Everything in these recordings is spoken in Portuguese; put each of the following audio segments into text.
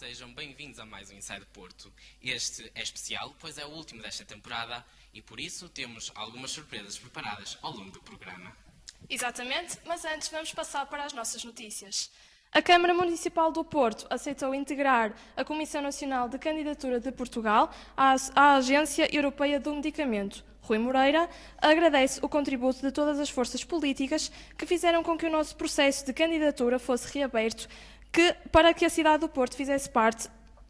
sejam bem-vindos a mais um Inside Porto. Este é especial, pois é o último desta temporada e por isso temos algumas surpresas preparadas ao longo do programa. Exatamente, mas antes vamos passar para as nossas notícias. A Câmara Municipal do Porto aceitou integrar a Comissão Nacional de Candidatura de Portugal à Agência Europeia do Medicamento. Rui Moreira agradece o contributo de todas as forças políticas que fizeram com que o nosso processo de candidatura fosse reaberto para que a cidade do Porto fizesse parte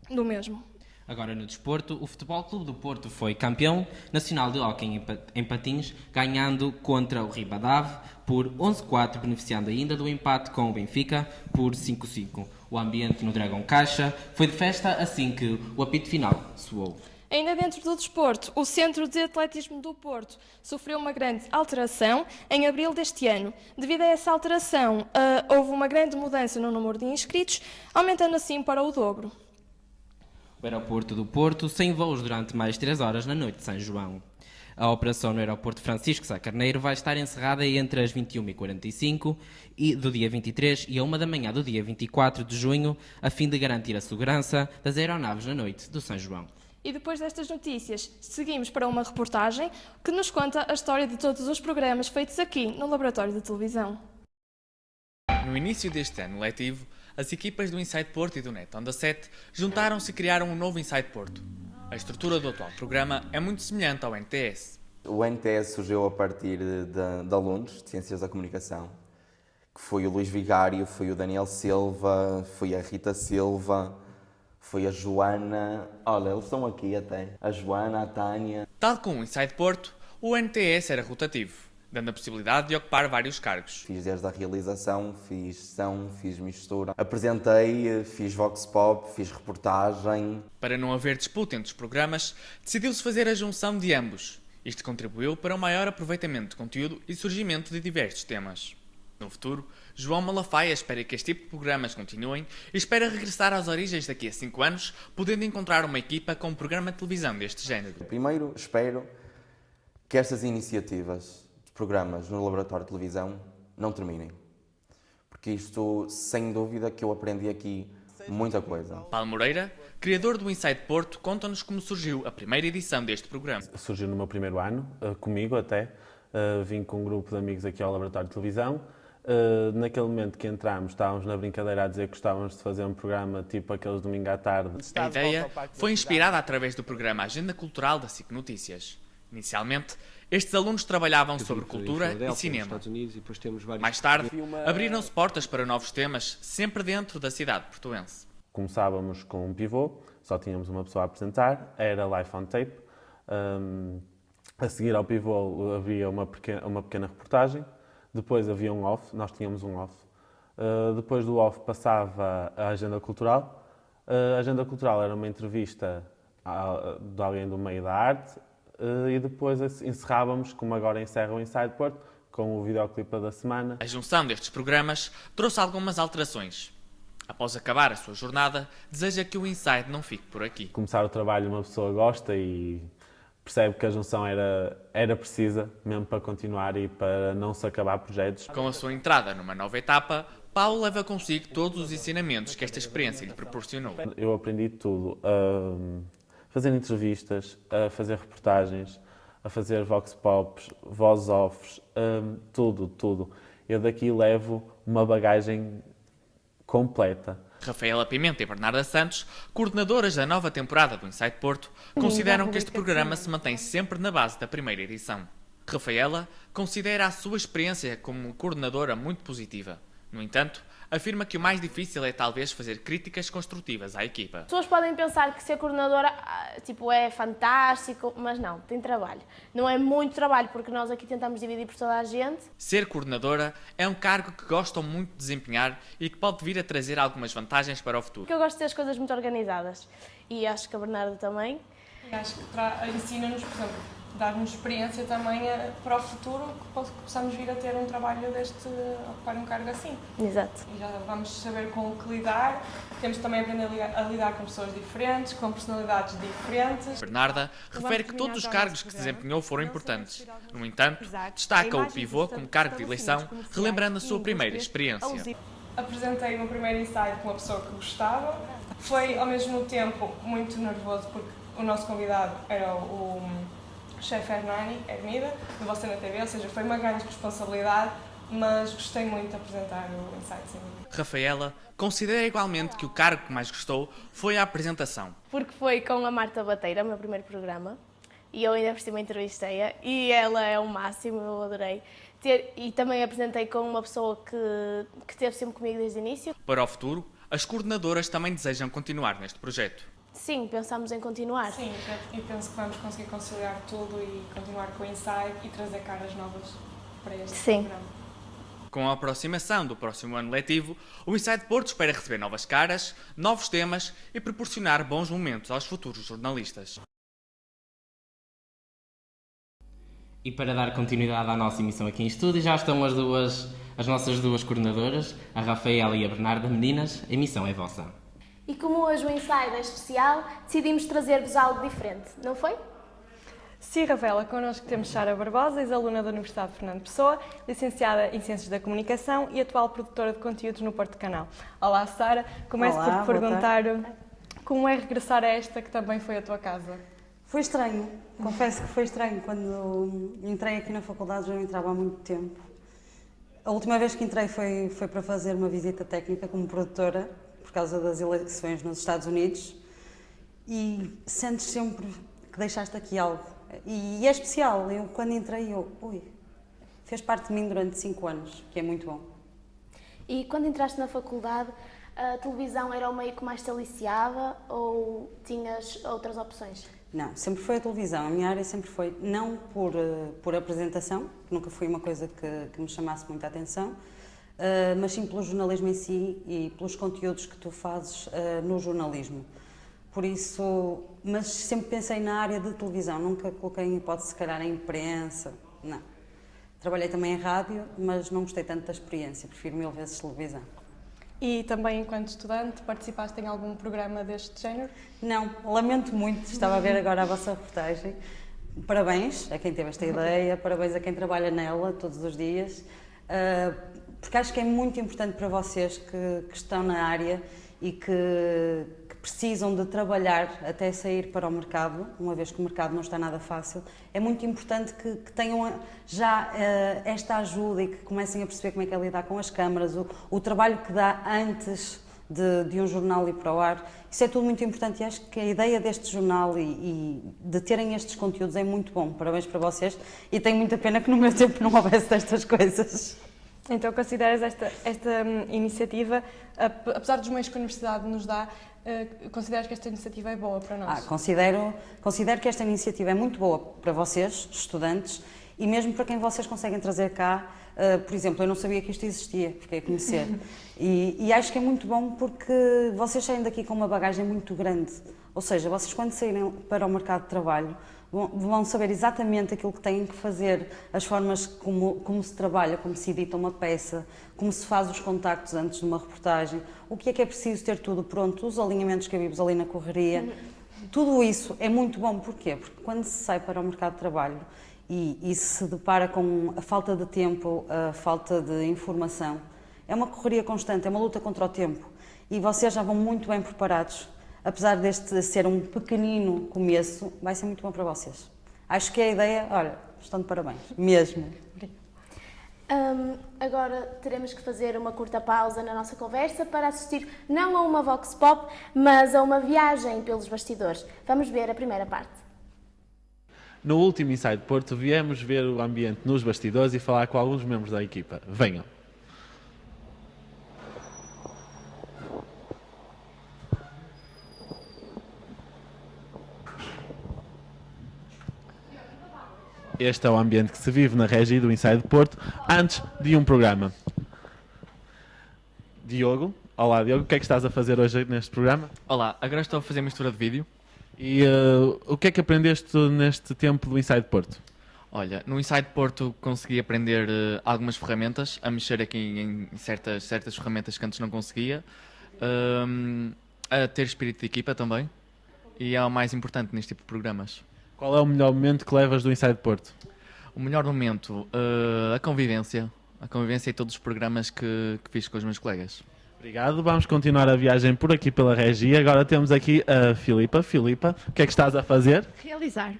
do mesmo. Agora no desporto, o Futebol Clube do Porto foi campeão nacional de hóquei em patins, ganhando contra o Ribadave por 11-4, beneficiando ainda do empate com o Benfica por 5-5. O ambiente no Dragão Caixa foi de festa assim que o apito final soou. Ainda dentro do desporto, o Centro de Atletismo do Porto sofreu uma grande alteração em abril deste ano. Devido a essa alteração, houve uma grande mudança no número de inscritos, aumentando assim para o dobro. O aeroporto do Porto sem voos durante mais 3 horas na noite de São João. A operação no aeroporto Francisco Sá Carneiro vai estar encerrada entre as 21h45 do dia 23 e a 1 da manhã do dia 24 de junho, a fim de garantir a segurança das aeronaves na noite do São João. E depois destas notícias, seguimos para uma reportagem que nos conta a história de todos os programas feitos aqui no Laboratório de Televisão. No início deste ano letivo, as equipas do Inside Porto e do Net Onda 7 juntaram-se e criaram um novo Inside Porto. A estrutura do atual programa é muito semelhante ao NTS. O NTS surgiu a partir de alunos de Ciências da Comunicação, que foi o Luís Vigário, foi o Daniel Silva, foi a Rita Silva, foi a Joana, olha, eles estão aqui até, a Joana, a Tânia. Tal como o Inside Porto, o NTS era rotativo, dando a possibilidade de ocupar vários cargos. Fiz desde a realização, fiz som, fiz mistura, apresentei, fiz vox pop, fiz reportagem. Para não haver disputa entre os programas, decidiu-se fazer a junção de ambos. Isto contribuiu para um maior aproveitamento de conteúdo e surgimento de diversos temas. No futuro, João Malafaia espera que este tipo de programas continuem e espera regressar às origens daqui a 5 anos, podendo encontrar uma equipa com um programa de televisão deste género. Primeiro, espero que estas iniciativas de programas no Laboratório de Televisão não terminem. Porque isto, sem dúvida, que eu aprendi aqui muita coisa. Paulo Moreira, criador do Inside Porto, conta-nos como surgiu a primeira edição deste programa. Surgiu no meu primeiro ano, comigo até. Vim com um grupo de amigos aqui ao Laboratório de Televisão. Naquele momento que entramos, estávamos na brincadeira a dizer que gostávamos de fazer um programa tipo aqueles domingo à tarde. A ideia foi inspirada através do programa Agenda Cultural da SIC Notícias. Inicialmente, estes alunos trabalhavam sobre cultura e cinema. Mais tarde, abriram-se portas para novos temas, sempre dentro da cidade portuense. Começávamos com um pivô, só tínhamos uma pessoa a apresentar, era Live on Tape. A seguir ao pivô havia uma pequena reportagem. Depois havia um off, nós tínhamos um off. Depois do off passava a Agenda Cultural. A Agenda Cultural era uma entrevista de alguém do meio da arte e depois encerrávamos, como agora encerra o Inside Porto, com o videoclipe da semana. A junção destes programas trouxe algumas alterações. Após acabar a sua jornada, deseja que o Inside não fique por aqui. Começar o trabalho uma pessoa gosta e percebe que a junção era precisa, mesmo para continuar e para não se acabar projetos. Com a sua entrada numa nova etapa, Paulo leva consigo todos os ensinamentos que esta experiência lhe proporcionou. Eu aprendi tudo, a fazer entrevistas, a fazer reportagens, a fazer vox pops, voz offs, tudo. Eu daqui levo uma bagagem completa. Rafaela Pimenta e Bernarda Santos, coordenadoras da nova temporada do Inside Porto, consideram que este programa se mantém sempre na base da primeira edição. Rafaela considera a sua experiência como coordenadora muito positiva. No entanto, afirma que o mais difícil é talvez fazer críticas construtivas à equipa. As pessoas podem pensar que ser coordenadora é fantástico, mas não, tem trabalho. Não é muito trabalho, porque nós aqui tentamos dividir por toda a gente. Ser coordenadora é um cargo que gostam muito de desempenhar e que pode vir a trazer algumas vantagens para o futuro. Porque eu gosto de ter as coisas muito organizadas e acho que a Bernardo também. Acho que ensina-nos, por exemplo, dar-nos experiência também para o futuro, que possamos vir a ter um trabalho ocupar um cargo assim. Exato. E já vamos saber com o que lidar, temos também aprender a lidar com pessoas diferentes, com personalidades diferentes. Bernarda refere que todos os cargos que desempenhou foram importantes. No entanto, destaca o pivô como cargo de eleição, relembrando a sua primeira experiência. Apresentei o meu primeiro ensaio com uma pessoa que gostava, Foi ao mesmo tempo muito nervoso porque o nosso convidado era o chefe Hernani Hermida, do Você na TV, ou seja, foi uma grande responsabilidade, mas gostei muito de apresentar o Insight sem dúvida. Rafaela considera igualmente que o cargo que mais gostou foi a apresentação. Porque foi com a Marta Bateira, o meu primeiro programa, e eu ainda por cima entrevistei-a, e ela é o máximo, eu adorei. E também apresentei com uma pessoa que esteve sempre comigo desde o início. Para o futuro, as coordenadoras também desejam continuar neste projeto. Sim, pensamos em continuar. Sim, e penso que vamos conseguir conciliar tudo e continuar com o Insight e trazer caras novas para este programa. Com a aproximação do próximo ano letivo, o Inside Porto espera receber novas caras, novos temas e proporcionar bons momentos aos futuros jornalistas. E para dar continuidade à nossa emissão aqui em estúdio, já estão as nossas duas coordenadoras, a Rafaela e a Bernarda. Meninas, a emissão é vossa. E como hoje o Inside é especial, decidimos trazer-vos algo diferente, não foi? Sim, Rafaela, connosco temos Sara Barbosa, ex-aluna da Universidade de Fernando Pessoa, licenciada em Ciências da Comunicação e atual produtora de conteúdos no Porto Canal. Olá, Sara. Começo por te perguntar como é regressar a esta que também foi a tua casa? Foi estranho, confesso que foi estranho. Quando entrei aqui na faculdade, já não entrava há muito tempo. A última vez que entrei foi para fazer uma visita técnica como produtora, por causa das eleições nos Estados Unidos, e sentes sempre que deixaste aqui algo. E é especial, eu quando entrei, fez parte de mim durante 5 anos, que é muito bom. E quando entraste na faculdade, a televisão era o meio que mais te aliciava ou tinhas outras opções? Não, sempre foi a televisão. A minha área sempre foi, não por apresentação, que nunca foi uma coisa que me chamasse muita atenção, mas sim pelo jornalismo em si e pelos conteúdos que tu fazes no jornalismo. Por isso, mas sempre pensei na área de televisão, nunca coloquei em hipótese, se calhar, a imprensa, não. Trabalhei também em rádio, mas não gostei tanto da experiência, prefiro 1000 vezes televisão. E também, enquanto estudante, participaste em algum programa deste género? Não, lamento muito, estava a ver agora a vossa reportagem. Parabéns a quem teve esta ideia, parabéns a quem trabalha nela todos os dias, porque acho que é muito importante para vocês que estão na área e que precisam de trabalhar até sair para o mercado, uma vez que o mercado não está nada fácil. É muito importante que tenham já esta ajuda e que comecem a perceber como é que é lidar com as câmaras, o trabalho que dá antes de um jornal ir para o ar. Isso é tudo muito importante e acho que a ideia deste jornal e de terem estes conteúdos é muito bom. Parabéns para vocês e tenho muita pena que no meu tempo não houvesse destas coisas. Então consideras esta iniciativa, apesar dos meios que a Universidade nos dá, consideras que esta iniciativa é boa para nós? Considero que esta iniciativa é muito boa para vocês, estudantes, e mesmo para quem vocês conseguem trazer cá. Por exemplo, eu não sabia que isto existia, fiquei a conhecer. E acho que é muito bom porque vocês saem daqui com uma bagagem muito grande. Ou seja, vocês quando saírem para o mercado de trabalho vão saber exatamente aquilo que têm que fazer, as formas como se trabalha, como se edita uma peça, como se faz os contactos antes de uma reportagem, o que é preciso ter tudo pronto, os alinhamentos que vimos ali na correria. Tudo isso é muito bom. Porquê? Porque quando se sai para o mercado de trabalho e se depara com a falta de tempo, a falta de informação, é uma correria constante, é uma luta contra o tempo. E vocês já vão muito bem preparados. Apesar deste ser um pequenino começo, vai ser muito bom para vocês. Acho que a ideia, olha, estão de parabéns, mesmo. Agora teremos que fazer uma curta pausa na nossa conversa para assistir não a uma Vox Pop, mas a uma viagem pelos bastidores. Vamos ver a primeira parte. No último Inside Porto, viemos ver o ambiente nos bastidores e falar com alguns membros da equipa. Venham! Este é o ambiente que se vive na regi do Inside Porto antes de um programa. Diogo, olá Diogo, o que é que estás a fazer hoje neste programa? Olá, agora estou a fazer mistura de vídeo. E o que é que aprendeste neste tempo do Inside Porto? Olha, no Inside Porto consegui aprender algumas ferramentas, a mexer aqui em certas ferramentas que antes não conseguia, a ter espírito de equipa também, e é o mais importante neste tipo de programas. Qual é o melhor momento que levas do Inside Porto? O melhor momento, a convivência e todos os programas que fiz com os meus colegas. Obrigado. Vamos continuar a viagem por aqui pela Regia. Agora temos aqui a Filipa. Filipa, o que é que estás a fazer? Realizar.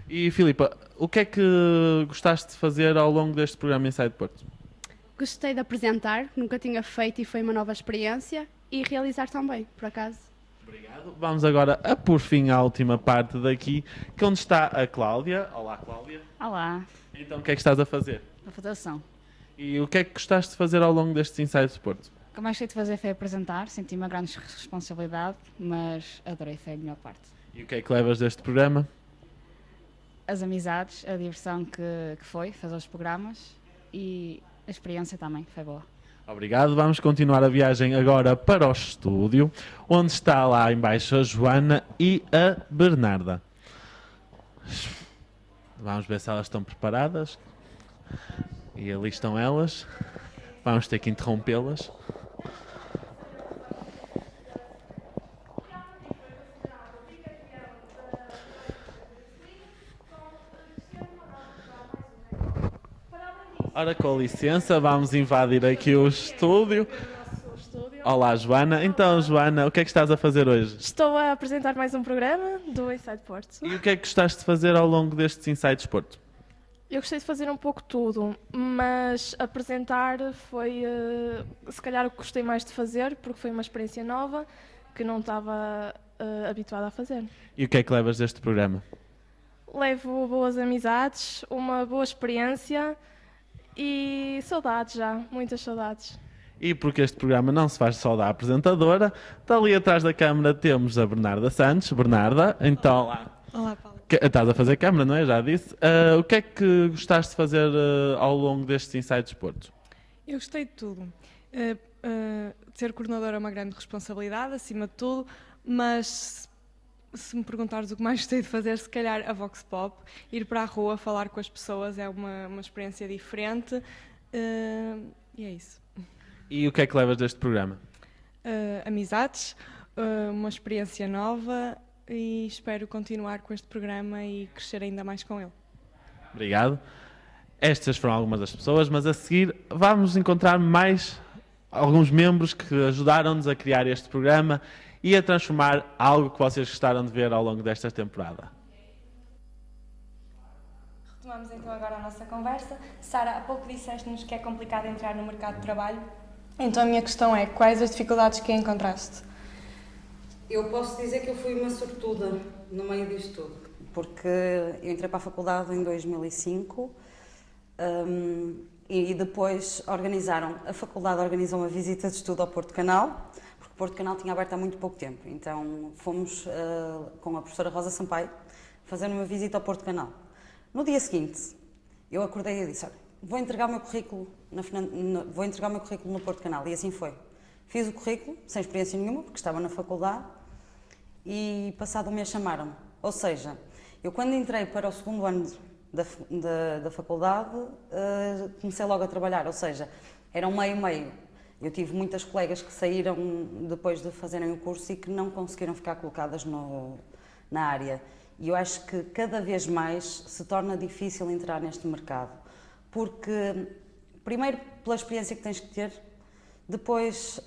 E Filipa, o que é que gostaste de fazer ao longo deste programa Inside Porto? Gostei de apresentar, nunca tinha feito e foi uma nova experiência. E realizar também, por acaso. Obrigado. Vamos agora, por fim, à última parte daqui, que onde está a Cláudia. Olá, Cláudia. Olá, Então, o que é que estás a fazer? a votação. E o que é que gostaste de fazer ao longo destes Inside Porto? O que eu mais gostei de fazer foi apresentar, senti uma grande responsabilidade, mas adorei, foi a melhor parte. E o que é que levas deste programa? As amizades, a diversão que foi fazer os programas e a experiência também, foi boa. Obrigado. Vamos continuar a viagem agora para o estúdio, onde está lá embaixo a Joana e a Bernarda. Vamos ver se elas estão preparadas. E ali estão elas. Vamos ter que interrompê-las. Ora, com licença, vamos invadir aqui o estúdio. Olá, Joana. Então, Joana, o que é que estás a fazer hoje? Estou a apresentar mais um programa do Inside Porto. E o que é que gostaste de fazer ao longo destes Insights Porto? Eu gostei de fazer um pouco tudo, mas apresentar foi, se calhar, o que gostei mais de fazer, porque foi uma experiência nova que não estava habituada a fazer. E o que é que levas deste programa? Levo boas amizades, uma boa experiência e saudades já, muitas saudades. E porque este programa não se faz só da apresentadora, está ali atrás da câmara temos a Bernarda Santos. Bernarda, então lá. Olá, Paulo. Estás a fazer câmara, não é? Já disse. O que é que gostaste de fazer ao longo destes Insights Porto? Eu gostei de tudo. Ser coordenadora é uma grande responsabilidade, acima de tudo, mas se me perguntares o que mais gostei de fazer, se calhar a Vox Pop, ir para a rua, falar com as pessoas é uma experiência diferente e é isso. E o que é que levas deste programa? Amizades, uma experiência nova e espero continuar com este programa e crescer ainda mais com ele. Obrigado. Estas foram algumas das pessoas, mas a seguir vamos encontrar mais alguns membros que ajudaram-nos a criar este programa e a transformar algo que vocês gostaram de ver ao longo desta temporada. Retomamos então agora a nossa conversa. Sara, há pouco disseste-nos que é complicado entrar no mercado de trabalho. Então a minha questão é, quais as dificuldades que encontraste? Eu posso dizer que eu fui uma sortuda no meio disto tudo, porque eu entrei para a faculdade em 2005 e depois a faculdade organizou uma visita de estudo ao Porto Canal, porque o Porto Canal tinha aberto há muito pouco tempo, então fomos com a professora Rosa Sampaio fazer uma visita ao Porto Canal. No dia seguinte, eu acordei e disse, olha, vou entregar o meu currículo no Porto Canal, e assim foi. Fiz o currículo, sem experiência nenhuma, porque estava na faculdade, e passado um mês chamaram-me. Ou seja, eu quando entrei para o segundo ano da faculdade, comecei logo a trabalhar, ou seja, era um meio-meio. Eu tive muitas colegas que saíram depois de fazerem o curso e que não conseguiram ficar colocadas na área. E eu acho que cada vez mais se torna difícil entrar neste mercado, porque, primeiro, pela experiência que tens que ter, depois,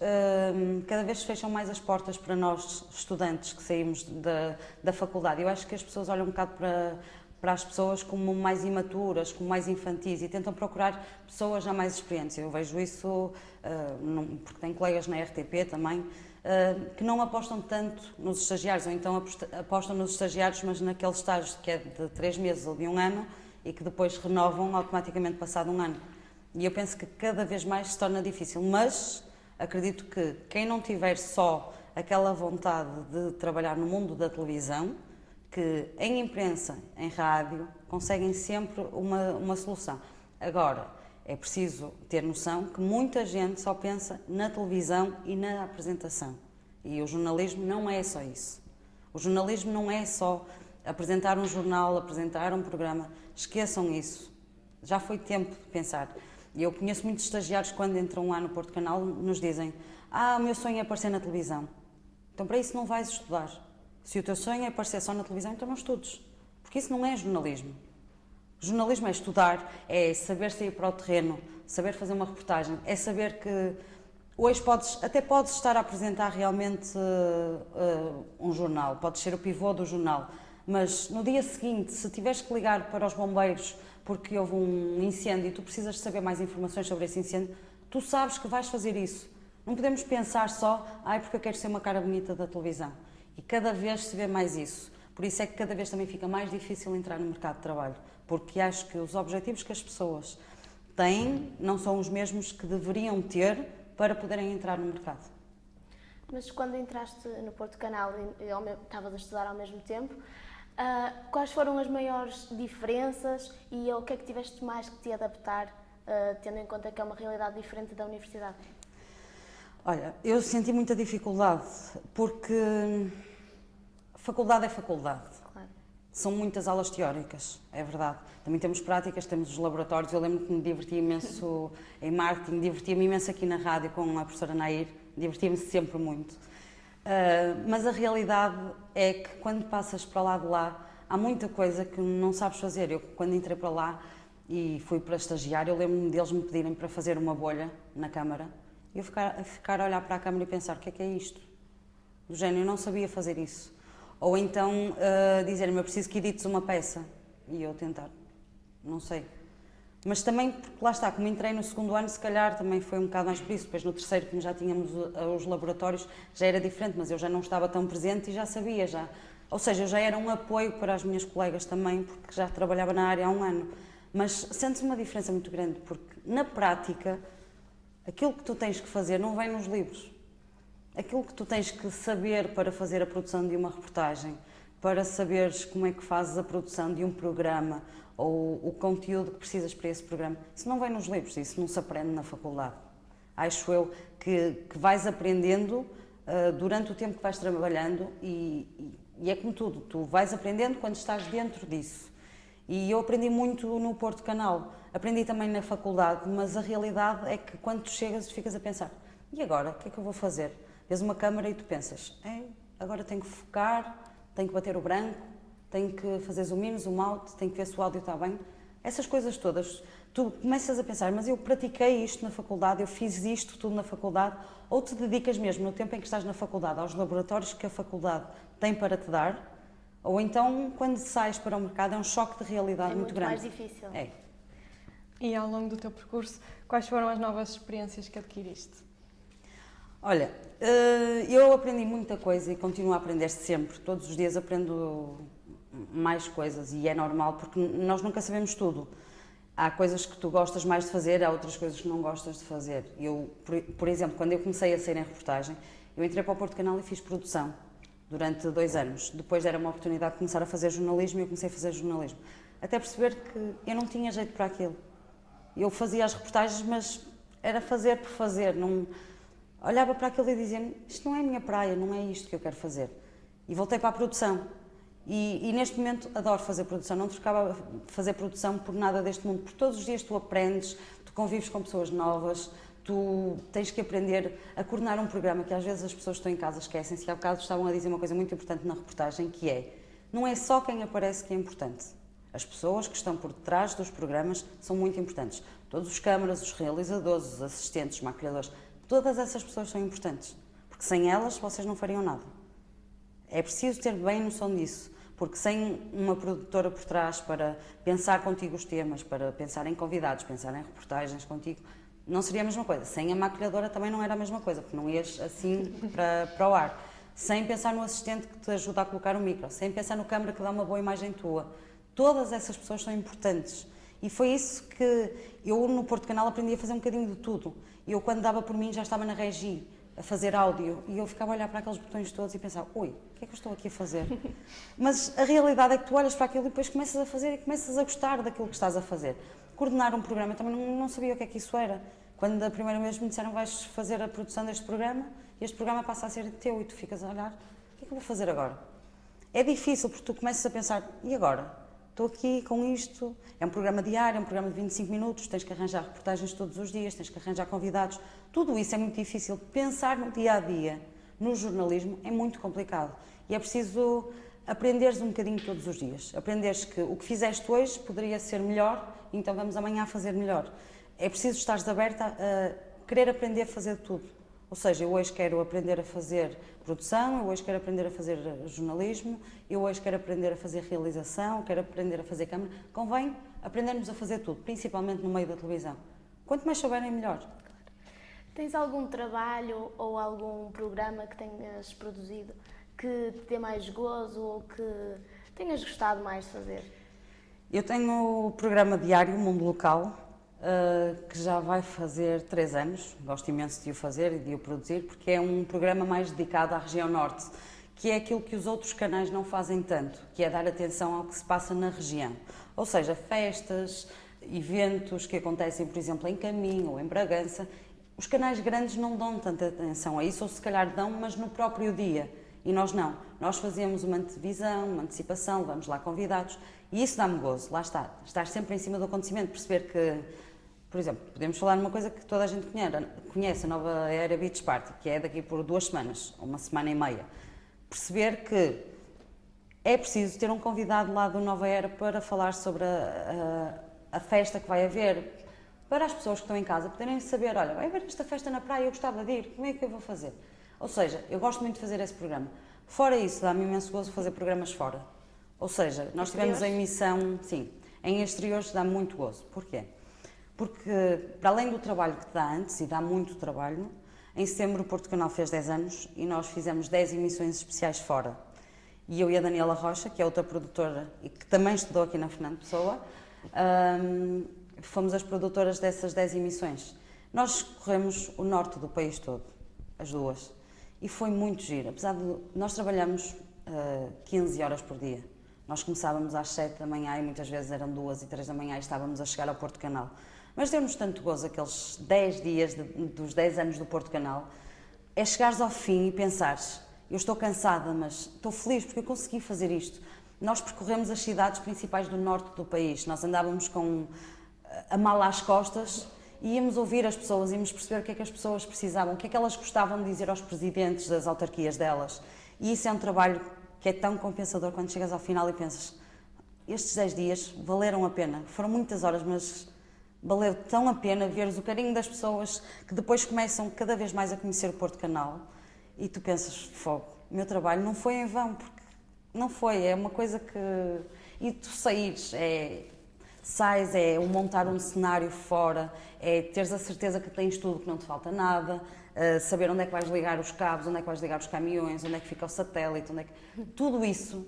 cada vez se fecham mais as portas para nós, estudantes que saímos da faculdade. Eu acho que as pessoas olham um bocado para as pessoas como mais imaturas, como mais infantis e tentam procurar pessoas já mais experientes. Eu vejo isso, porque tenho colegas na RTP também, que não apostam tanto nos estagiários, ou então apostam nos estagiários, mas naquele estágio que é de 3 meses ou de 1 ano e que depois renovam automaticamente passado 1 ano. E eu penso que cada vez mais se torna difícil, mas acredito que quem não tiver só aquela vontade de trabalhar no mundo da televisão, que em imprensa, em rádio, conseguem sempre uma solução. Agora, é preciso ter noção que muita gente só pensa na televisão e na apresentação. E o jornalismo não é só isso. O jornalismo não é só apresentar um jornal, apresentar um programa. Esqueçam isso. Já foi tempo de pensar. E eu conheço muitos estagiários que quando entram lá no Porto Canal nos dizem: o meu sonho é aparecer na televisão. Então para isso não vais estudar. Se o teu sonho é aparecer só na televisão, então não estudes. Porque isso não é jornalismo. Jornalismo é estudar, é saber sair para o terreno, saber fazer uma reportagem, é saber que hoje até podes estar a apresentar realmente um jornal, podes ser o pivô do jornal, mas no dia seguinte, se tiveres que ligar para os bombeiros porque houve um incêndio e tu precisas de saber mais informações sobre esse incêndio, tu sabes que vais fazer isso. Não podemos pensar só, porque eu quero ser uma cara bonita da televisão. E cada vez se vê mais isso. Por isso é que cada vez também fica mais difícil entrar no mercado de trabalho, porque acho que os objetivos que as pessoas têm não são os mesmos que deveriam ter para poderem entrar no mercado. Mas quando entraste no Porto Canal e estavas a estudar ao mesmo tempo, quais foram as maiores diferenças e o que é que tiveste mais que te adaptar, tendo em conta que é uma realidade diferente da universidade? Olha, eu senti muita dificuldade, porque faculdade é faculdade. Claro. São muitas aulas teóricas, é verdade. Também temos práticas, temos os laboratórios. Eu lembro que me divertia imenso em marketing, divertia-me imenso aqui na rádio com a professora Nair, divertia-me sempre muito. Mas a realidade é que quando passas para lá de lá, há muita coisa que não sabes fazer. Eu, quando entrei para lá e fui para estagiar, eu lembro-me deles me pedirem para fazer uma bolha na câmara e eu ficar a olhar para a câmara e pensar, o que é isto? Do género, eu não sabia fazer isso. Ou então dizer-me, eu preciso que edites uma peça. E eu tentar, não sei. Mas também, porque lá está, como entrei no segundo ano, se calhar também foi um bocado mais por isso. Depois no terceiro, como já tínhamos os laboratórios, já era diferente, mas eu já não estava tão presente e já sabia, já. Ou seja, eu já era um apoio para as minhas colegas também, porque já trabalhava na área há um ano. Mas sentes uma diferença muito grande, porque na prática, aquilo que tu tens que fazer não vem nos livros. Aquilo que tu tens que saber para fazer a produção de uma reportagem, para saberes como é que fazes a produção de um programa ou o conteúdo que precisas para esse programa, isso não vem nos livros, isso não se aprende na faculdade. Acho eu que vais aprendendo durante o tempo que vais trabalhando e é como tudo, tu vais aprendendo quando estás dentro disso. E eu aprendi muito no Porto Canal, aprendi também na faculdade, mas a realidade é que quando tu chegas ficas a pensar, e agora, o que é que eu vou fazer? Vês uma câmara e tu pensas, agora tenho que focar, tenho que bater o branco, tenho que fazer zoom in, zoom out, tenho que ver se o áudio está bem. Essas coisas todas, tu começas a pensar, mas eu pratiquei isto na faculdade, eu fiz isto tudo na faculdade, ou te dedicas mesmo no tempo em que estás na faculdade aos laboratórios que a faculdade tem para te dar, ou então quando sais para o mercado é um choque de realidade muito grande. É muito mais difícil. É. E ao longo do teu percurso, quais foram as novas experiências que adquiriste? Olha, eu aprendi muita coisa e continuo a aprender sempre. Todos os dias aprendo mais coisas e é normal porque nós nunca sabemos tudo. Há coisas que tu gostas mais de fazer, há outras coisas que não gostas de fazer. Eu, por exemplo, quando eu comecei a sair em reportagem, eu entrei para o Porto Canal e fiz produção durante 2 anos. Depois era uma oportunidade de começar a fazer jornalismo e eu comecei a fazer jornalismo. Até perceber que eu não tinha jeito para aquilo. Eu fazia as reportagens, mas era fazer por fazer. Não... Olhava para aquilo e dizia, isto não é a minha praia, não é isto que eu quero fazer. E voltei para a produção. E neste momento adoro fazer produção, não trocava fazer produção por nada deste mundo, porque todos os dias tu aprendes, tu convives com pessoas novas, tu tens que aprender a coordenar um programa que às vezes as pessoas que estão em casa esquecem-se. Há bocado estavam a dizer uma coisa muito importante na reportagem, que é, não é só quem aparece que é importante. As pessoas que estão por detrás dos programas são muito importantes. Todos os câmaras, os realizadores, os assistentes, os maquilhadores, todas essas pessoas são importantes, porque sem elas vocês não fariam nada. É preciso ter bem noção disso, porque sem uma produtora por trás para pensar contigo os temas, para pensar em convidados, pensar em reportagens contigo, não seria a mesma coisa. Sem a maquilhadora também não era a mesma coisa, porque não ias assim para o ar. Sem pensar no assistente que te ajuda a colocar o micro, sem pensar no câmara que dá uma boa imagem tua. Todas essas pessoas são importantes. E foi isso que eu no Porto Canal aprendi a fazer um bocadinho de tudo. Eu quando dava por mim já estava na regi, a fazer áudio, e eu ficava a olhar para aqueles botões todos e pensava, ui, o que é que eu estou aqui a fazer? Mas a realidade é que tu olhas para aquilo e depois começas a fazer e começas a gostar daquilo que estás a fazer. Coordenar um programa, eu também não sabia o que é que isso era. Quando a primeira vez me disseram, vais fazer a produção deste programa, e este programa passa a ser teu, e tu ficas a olhar, o que é que eu vou fazer agora? É difícil, porque tu começas a pensar, e agora? Estou aqui com isto, é um programa diário, é um programa de 25 minutos, tens que arranjar reportagens todos os dias, tens que arranjar convidados, tudo isso é muito difícil. Pensar no dia-a-dia, no jornalismo, é muito complicado e é preciso aprenderes um bocadinho todos os dias. Aprenderes que o que fizeste hoje poderia ser melhor, então vamos amanhã fazer melhor. É preciso estares aberta a querer aprender a fazer tudo, Ou seja, eu hoje quero aprender a fazer produção, eu hoje quero aprender a fazer jornalismo, eu hoje quero aprender a fazer realização, quero aprender a fazer câmara. Convém aprendermos a fazer tudo, principalmente no meio da televisão. Quanto mais souberem, melhor. Tens algum trabalho ou algum programa que tenhas produzido que te dê mais gozo ou que tenhas gostado mais de fazer? Eu tenho o programa diário Mundo Local, que já vai fazer 3 anos. Gosto imenso de o fazer e de o produzir, porque é um programa mais dedicado à região norte, que é aquilo que os outros canais não fazem tanto, que é dar atenção ao que se passa na região. Ou seja, festas, eventos que acontecem, por exemplo, em Caminho ou em Bragança. Os canais grandes não dão tanta atenção a isso, ou se calhar dão, mas no próprio dia. E nós não. Nós fazemos uma antevisão, uma antecipação, vamos lá convidados, e isso dá-me gozo, lá está. Estar sempre em cima do acontecimento, perceber que, por exemplo, podemos falar numa coisa que toda a gente conhece, a nova Era Beach Party, que é daqui por 2 semanas, ou 1 semana e meia. Perceber que é preciso ter um convidado lá do Nova Era para falar sobre a festa que vai haver, para as pessoas que estão em casa poderem saber, olha, vai haver esta festa na praia, eu gostava de ir, como é que eu vou fazer? Ou seja, eu gosto muito de fazer esse programa. Fora isso, dá-me imenso gozo fazer programas fora. Ou seja, nós tivemos a emissão, sim, em exteriores dá muito gozo. Porquê? Porque, para além do trabalho que dá antes, e dá muito trabalho, em setembro o Porto Canal fez 10 anos e nós fizemos 10 emissões especiais fora. E eu e a Daniela Rocha, que é outra produtora e que também estudou aqui na Fernando Pessoa, fomos as produtoras dessas 10 emissões. Nós corremos o norte do país todo, as duas, e foi muito giro. Apesar de nós trabalhamos 15 horas por dia. Nós começávamos às 7 da manhã e muitas vezes eram 2 e 3 da manhã e estávamos a chegar ao Porto Canal. Mas deu-nos tanto gozo aqueles 10 dias dos 10 anos do Porto Canal, é chegares ao fim e pensares, eu estou cansada, mas estou feliz porque eu consegui fazer isto. Nós percorremos as cidades principais do norte do país, nós andávamos com a mala às costas e íamos ouvir as pessoas, íamos perceber o que é que as pessoas precisavam, o que é que elas gostavam de dizer aos presidentes das autarquias delas. E isso é um trabalho que é tão compensador quando chegas ao final e pensas, estes 10 dias valeram a pena. Foram muitas horas, mas valeu tão a pena veres o carinho das pessoas que depois começam cada vez mais a conhecer o Porto Canal e tu pensas, fogo, o meu trabalho não foi em vão, porque não foi, é uma coisa que... E tu saíres, sais, é montar um cenário fora, é teres a certeza que tens tudo, que não te falta nada, saber onde é que vais ligar os cabos, onde é que vais ligar os caminhões, onde é que fica o satélite, tudo isso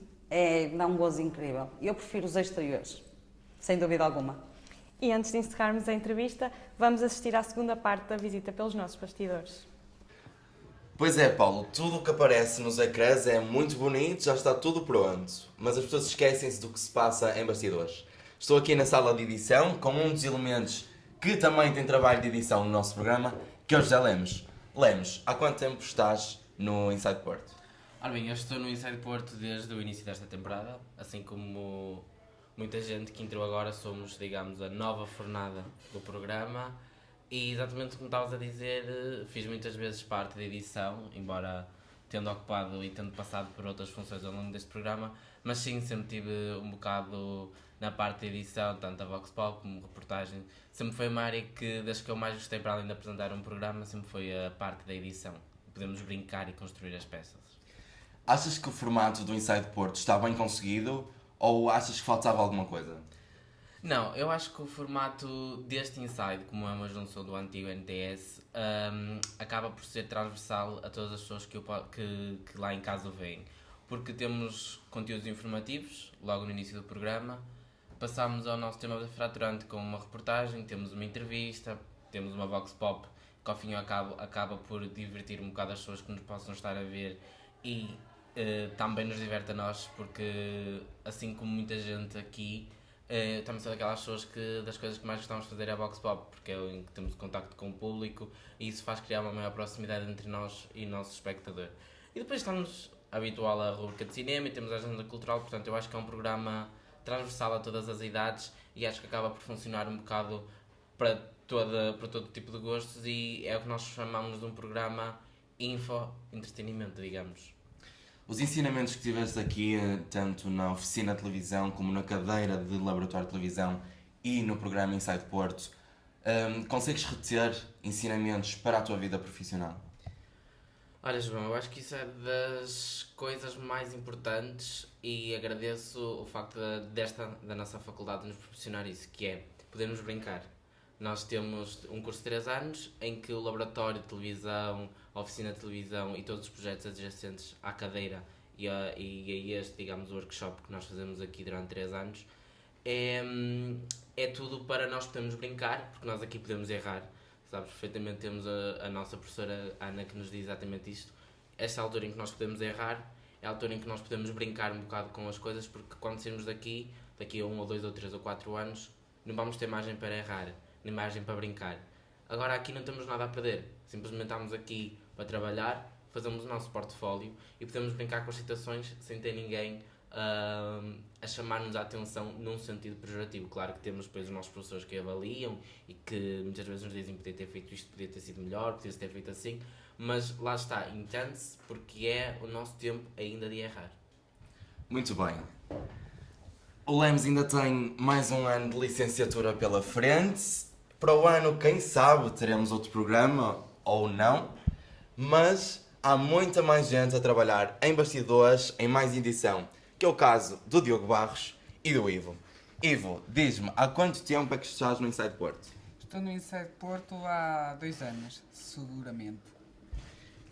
dá um gozo incrível. Eu prefiro os exteriores, sem dúvida alguma. E antes de encerrarmos a entrevista, vamos assistir à segunda parte da visita pelos nossos bastidores. Pois é, Paulo, tudo o que aparece nos ecrãs é muito bonito, já está tudo pronto, mas as pessoas esquecem-se do que se passa em bastidores. Estou aqui na sala de edição com um dos elementos que também tem trabalho de edição no nosso programa, que é o José Lemos. Lemos, há quanto tempo estás no Inside Porto? Ora bem, eu estou no Inside Porto desde o início desta temporada, assim como muita gente que entrou agora, somos, digamos, a nova fornada do programa. E exatamente como estavas a dizer, fiz muitas vezes parte da edição, embora tendo ocupado e tendo passado por outras funções ao longo deste programa, mas sim, sempre tive um bocado na parte da edição, tanto a Vox Pop como reportagem. Sempre foi uma área que, das que eu mais gostei, para além de apresentar um programa, sempre foi a parte da edição. Podemos brincar e construir as peças. Achas que o formato do Inside Porto está bem conseguido ou achas que faltava alguma coisa? Não, eu acho que o formato deste Inside, como é uma junção do antigo NTS, acaba por ser transversal a todas as pessoas que lá em casa o veem. Porque temos conteúdos informativos, logo no início do programa, passamos ao nosso tema fraturante com uma reportagem, temos uma entrevista, temos uma Vox Pop, que ao fim e ao cabo acaba por divertir um bocado as pessoas que nos possam estar a ver e também nos diverte a nós, porque assim como muita gente aqui, também sou daquelas pessoas que das coisas que mais gostamos de fazer é a Vox Pop, porque é em que temos contacto com o público e isso faz criar uma maior proximidade entre nós e o nosso espectador. E depois estamos habitual à rubrica de cinema e temos a agenda cultural, portanto eu acho que é um programa transversal a todas as idades e acho que acaba por funcionar um bocado para todo tipo de gostos e é o que nós chamamos de um programa info-entretenimento, digamos. Os ensinamentos que tiveste aqui, tanto na oficina de televisão como na cadeira de laboratório de televisão e no programa Inside Porto, consegues reter ensinamentos para a tua vida profissional? Olha, João, eu acho que isso é das coisas mais importantes e agradeço o facto da nossa faculdade nos proporcionar isso, que é podermos brincar. Nós temos um curso de 3 anos em que o laboratório de televisão, a oficina de televisão e todos os projetos adjacentes à cadeira e a este, digamos, workshop que nós fazemos aqui durante 3 anos, é tudo para nós podermos brincar, porque nós aqui podemos errar. Sabes, perfeitamente temos a nossa professora Ana que nos diz exatamente isto. Esta altura em que nós podemos errar é a altura em que nós podemos brincar um bocado com as coisas, porque quando sairmos daqui a 1 ou 2 ou 3 ou 4 anos, não vamos ter margem para errar, nem margem para brincar. Agora aqui não temos nada a perder, simplesmente estamos aqui para trabalhar, fazemos o nosso portfólio e podemos brincar com as situações sem ter ninguém a chamar-nos a atenção num sentido pejorativo. Claro que temos depois os nossos professores que avaliam e que muitas vezes nos dizem que podia ter feito isto, podia ter sido melhor, podia ter feito assim, mas lá está, entende-se porque é o nosso tempo ainda de errar. Muito bem. O Lemos ainda tem mais um ano de licenciatura pela frente. Para o ano, quem sabe, teremos outro programa ou não, mas há muita mais gente a trabalhar em bastidores, em mais edição, que é o caso do Diogo Barros e do Ivo. Ivo, diz-me, há quanto tempo é que estás no Inside Porto? Estou no Inside Porto há 2 anos, seguramente.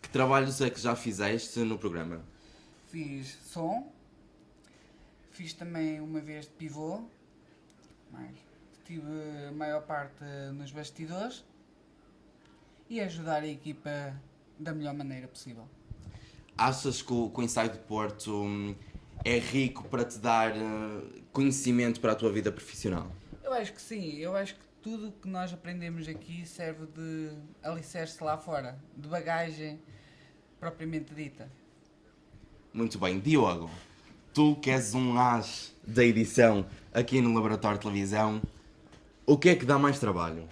Que trabalhos é que já fizeste no programa? Fiz som, fiz também uma vez de pivô, mas estive a maior parte nos bastidores e ajudar a equipa da melhor maneira possível. Achas que o Inside Porto é rico para te dar conhecimento para a tua vida profissional? Eu acho que sim, eu acho que tudo o que nós aprendemos aqui serve de alicerce lá fora, de bagagem propriamente dita. Muito bem, Diogo, tu que és um as da edição aqui no Laboratório de Televisão, o que é que dá mais trabalho?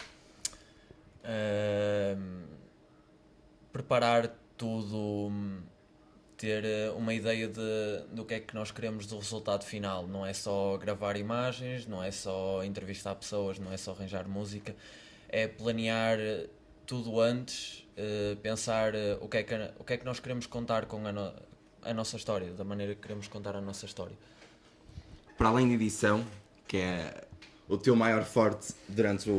Preparar tudo, ter uma ideia do que é que nós queremos do resultado final. Não é só gravar imagens, não é só entrevistar pessoas, não é só arranjar música. É planear tudo antes, pensar o que é que nós queremos contar com a nossa história, da maneira que queremos contar a nossa história. Para além de edição, que é o teu maior forte durante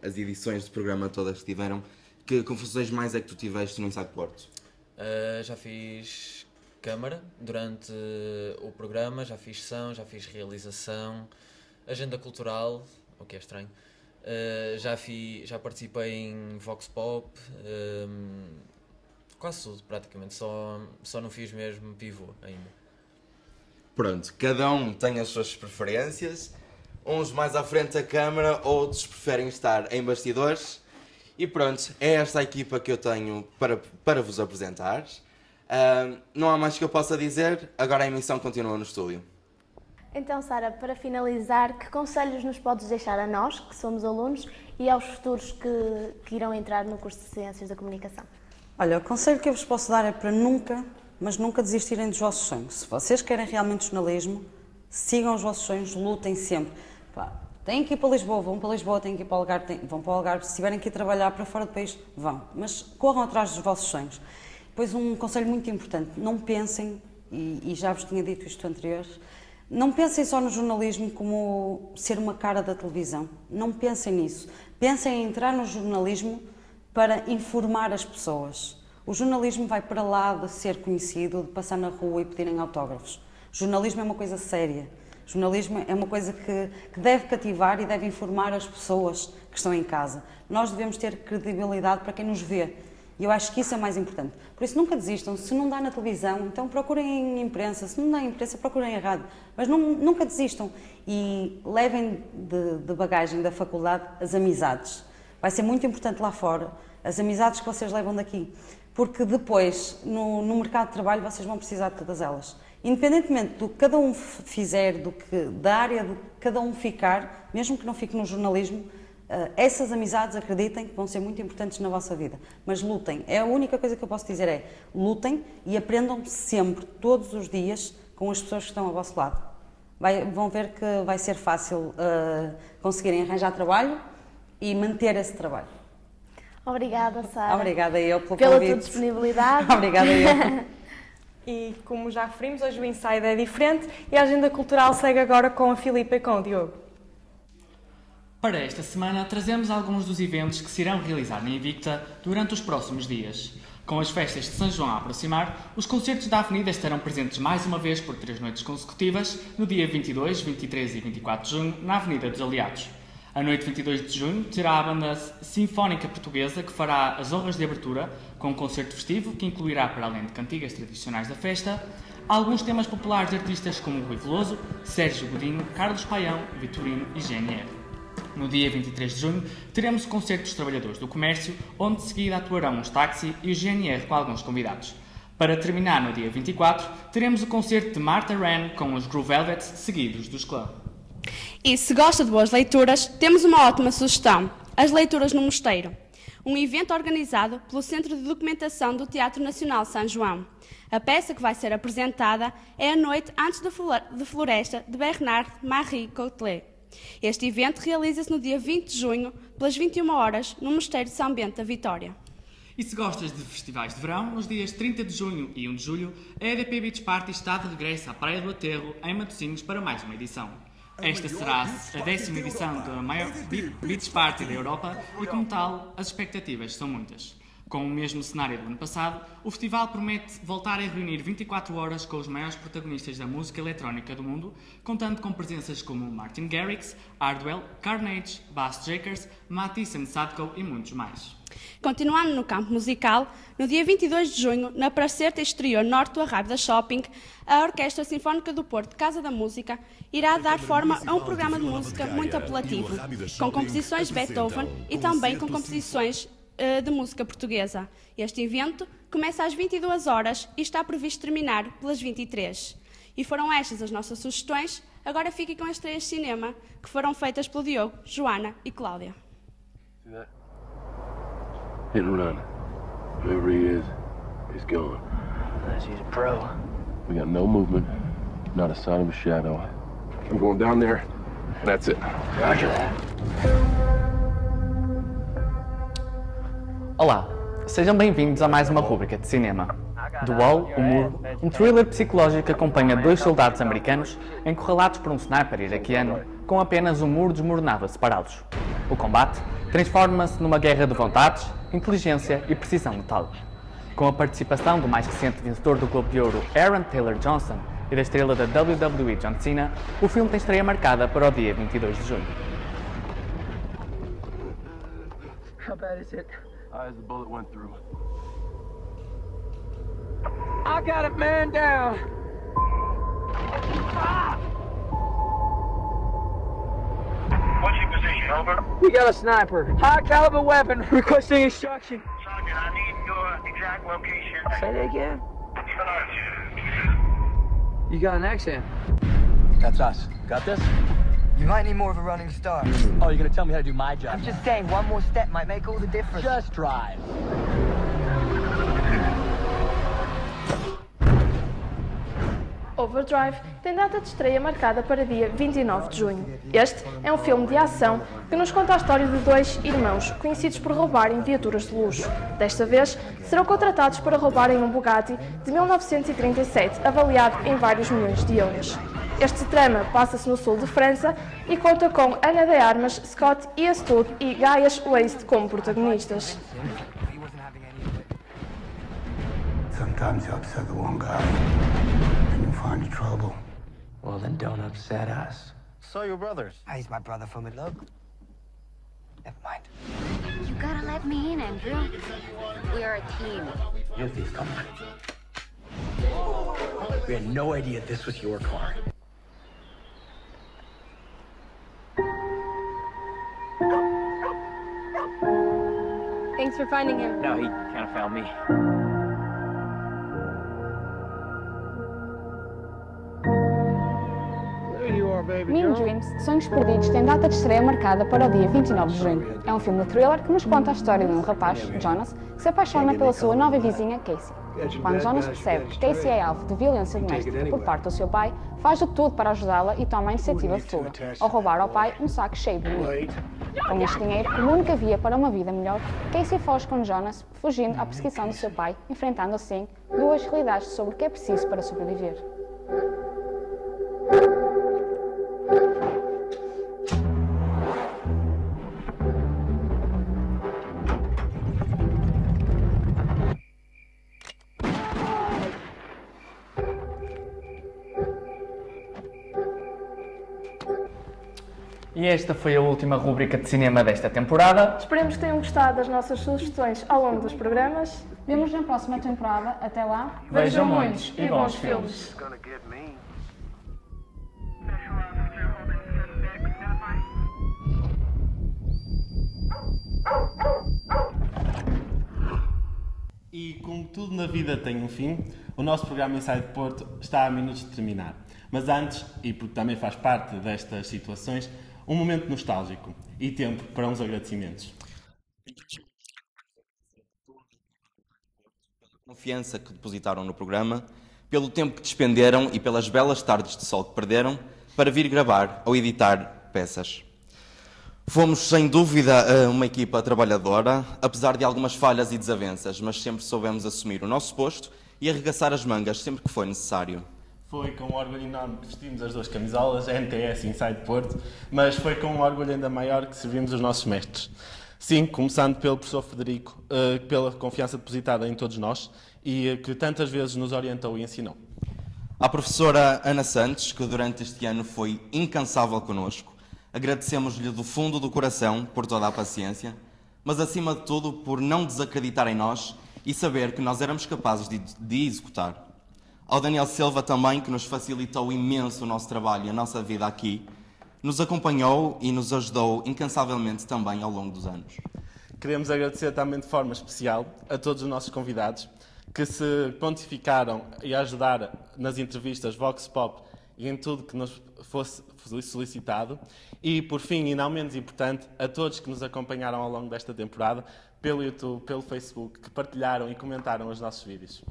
as edições do programa todas que tiveram, que confusões mais é que tu tiveste no Inside Porto? Já fiz câmara durante o programa, já fiz som, já fiz realização, agenda cultural, o que é estranho, já participei em Vox Pop, quase tudo praticamente, só não fiz mesmo pivô ainda. Pronto, cada um tem as suas preferências, uns mais à frente da câmara, outros preferem estar em bastidores. E pronto, é esta a equipa que eu tenho para vos apresentar. Não há mais que eu possa dizer, agora a emissão continua no estúdio. Então, Sara, para finalizar, que conselhos nos podes deixar a nós, que somos alunos, e aos futuros que irão entrar no curso de Ciências da Comunicação? Olha, o conselho que eu vos posso dar é para nunca, mas nunca desistirem dos vossos sonhos. Se vocês querem realmente jornalismo, sigam os vossos sonhos, lutem sempre. Têm que ir para Lisboa, vão para Lisboa, têm que ir para o Algarve, vão para o Algarve. Se tiverem que ir trabalhar para fora do país, vão. Mas corram atrás dos vossos sonhos. Depois, um conselho muito importante, não pensem, e já vos tinha dito isto anterior, não pensem só no jornalismo como ser uma cara da televisão. Não pensem nisso. Pensem em entrar no jornalismo para informar as pessoas. O jornalismo vai para lá de ser conhecido, de passar na rua e pedirem autógrafos. O jornalismo é uma coisa séria. O jornalismo é uma coisa que deve cativar e deve informar as pessoas que estão em casa. Nós devemos ter credibilidade para quem nos vê. E eu acho que isso é mais importante. Por isso, nunca desistam. Se não dá na televisão, então procurem em imprensa. Se não dá em imprensa, procurem em rádio. Mas nunca desistam. E levem de bagagem da faculdade as amizades. Vai ser muito importante lá fora, as amizades que vocês levam daqui. Porque depois, no mercado de trabalho, vocês vão precisar de todas elas. Independentemente do que cada um fizer, da área de cada um ficar, mesmo que não fique no jornalismo, essas amizades, acreditem, que vão ser muito importantes na vossa vida. Mas lutem. A única coisa que eu posso dizer é lutem e aprendam sempre, todos os dias, com as pessoas que estão ao vosso lado. Vão ver que vai ser fácil conseguirem arranjar trabalho e manter esse trabalho. Obrigada, Sara. Obrigada eu pelo pela convite. tua disponibilidade. Obrigada eu. E como já referimos, hoje o Inside é diferente e a agenda cultural segue agora com a Filipa e com o Diogo. Para esta semana, trazemos alguns dos eventos que se irão realizar na Invicta durante os próximos dias. Com as festas de São João a aproximar, os concertos da Avenida estarão presentes mais uma vez por 3 noites consecutivas, no dia 22, 23 e 24 de junho, na Avenida dos Aliados. A noite 22 de junho terá a banda Sinfónica Portuguesa, que fará as honras de abertura, com um concerto festivo que incluirá, para além de cantigas tradicionais da festa, alguns temas populares de artistas como Rui Veloso, Sérgio Godinho, Carlos Paião, Vitorino e GNR. No dia 23 de junho, teremos o concerto dos Trabalhadores do Comércio, onde de seguida atuarão os Táxi e o GNR com alguns convidados. Para terminar, no dia 24, teremos o concerto de Martha Wren com os Groove Velvets, seguidos dos Club. E se gosta de boas leituras, temos uma ótima sugestão: as Leituras no Mosteiro, um evento organizado pelo Centro de Documentação do Teatro Nacional São João. A peça que vai ser apresentada é A Noite Antes de Floresta, de Bernard-Marie Cotelet. Este evento realiza-se no dia 20 de junho, pelas 21 horas, no Mosteiro de São Bento da Vitória. E se gostas de festivais de verão, nos dias 30 de junho e 1 de julho, a EDP Beach Party está de regresso à Praia do Aterro, em Matosinhos, para mais uma edição. Esta será a 10ª edição da maior Beach Party da Europa e, como tal, as expectativas são muitas. Com o mesmo cenário do ano passado, o festival promete voltar a reunir 24 horas com os maiores protagonistas da música eletrónica do mundo, contando com presenças como Martin Garrix, Hardwell, Carnage, Bass Jakers, Matisse & Sadko e muitos mais. Continuando no campo musical, no dia 22 de junho, na Pracerta Exterior Norte do Arrábida Shopping, a Orquestra Sinfónica do Porto Casa da Música irá dar forma a um programa de música muito apelativo, com composições de Beethoven e também com composições de música portuguesa. Este evento começa às 22 horas e está previsto terminar pelas 23. E foram estas as nossas sugestões. Agora fiquem com as 3 de cinema que foram feitas pelo Diogo, Joana e Cláudia. Hit and run. Whoever he is, he's gone. She's a pro. We got no movement, not a sign of a shadow. I'm going down there, and that's it. Roger that. Olá, sejam bem-vindos a mais uma rúbrica de cinema. The Wall, o Muro, um thriller psicológico que acompanha 2 soldados americanos encurralados por um sniper iraquiano com apenas um muro desmoronado a separá-los. O combate transforma-se numa guerra de vontades, inteligência e precisão letal. Com a participação do mais recente vencedor do Globo de Ouro, Aaron Taylor Johnson, e da estrela da WWE, John Cena, o filme tem estreia marcada para o dia 22 de junho. How bad is it? As the bullet went through. I got it man down. What's your position, over? We got a sniper. High caliber weapon. Requesting instruction. Sergeant, I need your exact location. Say that again. You got an accent. That's us. Got this? You might need more of a running start. Oh, you're gonna tell me how to do my job? I'm just saying, one more step might make all the difference. Just drive. Overdrive tem data de estreia marcada para dia 29 de junho. Este é um filme de ação que nos conta a história de 2 irmãos conhecidos por roubarem viaturas de luxo. Desta vez, serão contratados para roubarem um Bugatti de 1937, avaliado em vários milhões de euros. Este trama passa-se no sul de França e conta com Ana de Armas, Scott Eastwood e Gaius Waste como protagonistas. Sometimes you upset the one guy, and you find trouble. Well, then don't upset us. So your brothers? He's my brother from it, look. Never mind. You gotta let me in, Andrew. We are a team. Your thief, come on. We had no idea this was your car. Thanks for finding him. No, he kind of found me. Mean Dreams, Sonhos Perdidos, tem data de estreia marcada para o dia 29 de junho. É um filme de thriller que nos conta a história de um rapaz, Jonas, que se apaixona pela sua nova vizinha, Casey. Quando Jonas percebe que Casey é alvo de violência doméstica por parte do seu pai, faz de tudo para ajudá-la e toma a iniciativa de fuga, ao roubar ao pai um saco cheio de dinheiro. Com este dinheiro, como única via para uma vida melhor, Casey foge com Jonas, fugindo à perseguição do seu pai, enfrentando assim duas realidades sobre o que é preciso para sobreviver. E esta foi a última rúbrica de cinema desta temporada. Esperemos que tenham gostado das nossas sugestões ao longo dos programas. Vemo-nos na próxima temporada. Até lá. Vejam muitos e bons filmes. E como tudo na vida tem um fim, o nosso programa Inside Porto está a minutos de terminar. Mas antes, e porque também faz parte destas situações, um momento nostálgico e tempo para uns agradecimentos. Confiança que depositaram no programa, pelo tempo que despenderam e pelas belas tardes de sol que perderam para vir gravar ou editar peças. Fomos, sem dúvida, uma equipa trabalhadora, apesar de algumas falhas e desavenças, mas sempre soubemos assumir o nosso posto e arregaçar as mangas sempre que foi necessário. Foi com um orgulho enorme que vestimos as duas camisolas, NTS Inside Porto, mas foi com um orgulho ainda maior que servimos os nossos mestres. Sim, começando pelo professor Frederico, pela confiança depositada em todos nós e que tantas vezes nos orientou e ensinou. À professora Ana Santos, que durante este ano foi incansável connosco, agradecemos-lhe do fundo do coração por toda a paciência, mas acima de tudo por não desacreditar em nós e saber que nós éramos capazes de executar. Ao Daniel Silva também, que nos facilitou imenso o nosso trabalho e a nossa vida aqui, nos acompanhou e nos ajudou incansavelmente também ao longo dos anos. Queremos agradecer também de forma especial a todos os nossos convidados que se pontificaram e ajudar nas entrevistas Vox Pop e em tudo que nos fosse solicitado. E, por fim, e não menos importante, a todos que nos acompanharam ao longo desta temporada, pelo YouTube, pelo Facebook, que partilharam e comentaram os nossos vídeos.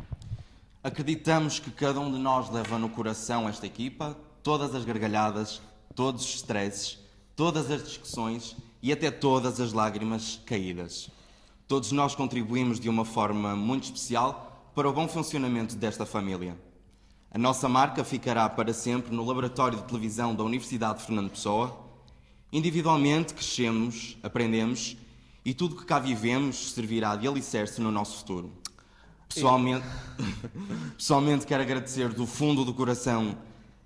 Acreditamos que cada um de nós leva no coração esta equipa, todas as gargalhadas, todos os stresses, todas as discussões e até todas as lágrimas caídas. Todos nós contribuímos de uma forma muito especial para o bom funcionamento desta família. A nossa marca ficará para sempre no Laboratório de Televisão da Universidade de Fernando Pessoa. Individualmente crescemos, aprendemos e tudo que cá vivemos servirá de alicerce no nosso futuro. Pessoalmente quero agradecer do fundo do coração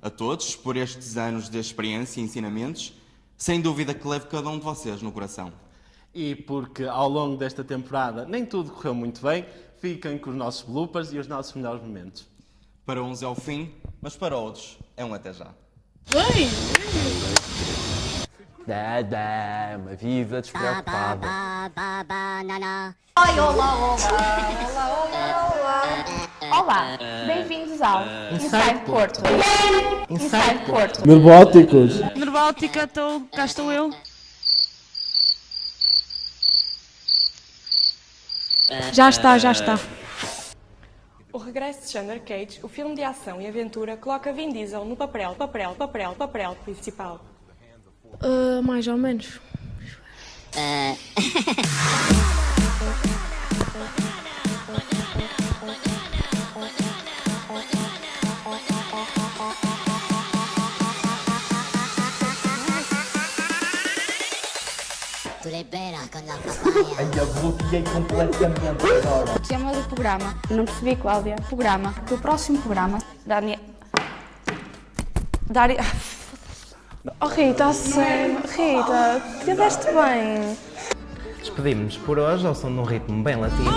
a todos por estes anos de experiência e ensinamentos. Sem dúvida que levo cada um de vocês no coração. E porque ao longo desta temporada nem tudo correu muito bem, fiquem com os nossos bloopers e os nossos melhores momentos. Para uns é o fim, mas para outros é um até já. Dá, uma vida despreocupada. Oi, olá. Olá, bem-vindos ao Inside Porto. Inside Porto. Nerbóticos. Nerbótica, cá estou eu. Já está. O regresso de Xander Cage, o filme de ação e aventura, coloca Vin Diesel no papel principal. Mais ou menos. Ainda bloqueei completamente agora. Tema do programa. Não percebi, Cláudia. Programa. Do próximo programa. Daniel. Oh Rita, a sério. Rita, tiveste bem. Despedimos-nos por hoje ao som de um ritmo bem latino.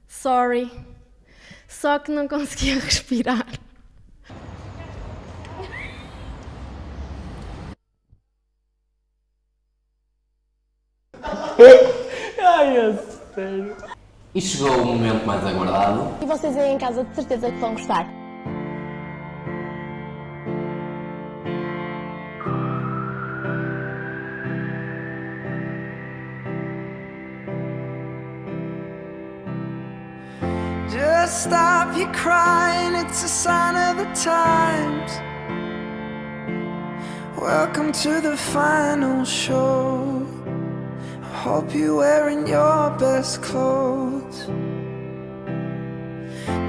Sorry. Só que não conseguia respirar. Ai, é sério. E chegou o momento mais aguardado. E vocês aí em casa de certeza que vão gostar. Better stop your crying, it's a sign of the times. Welcome to the final show. I hope you're wearing your best clothes.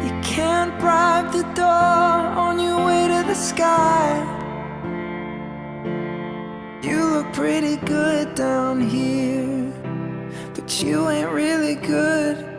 You can't bribe the door on your way to the sky. You look pretty good down here, but you ain't really good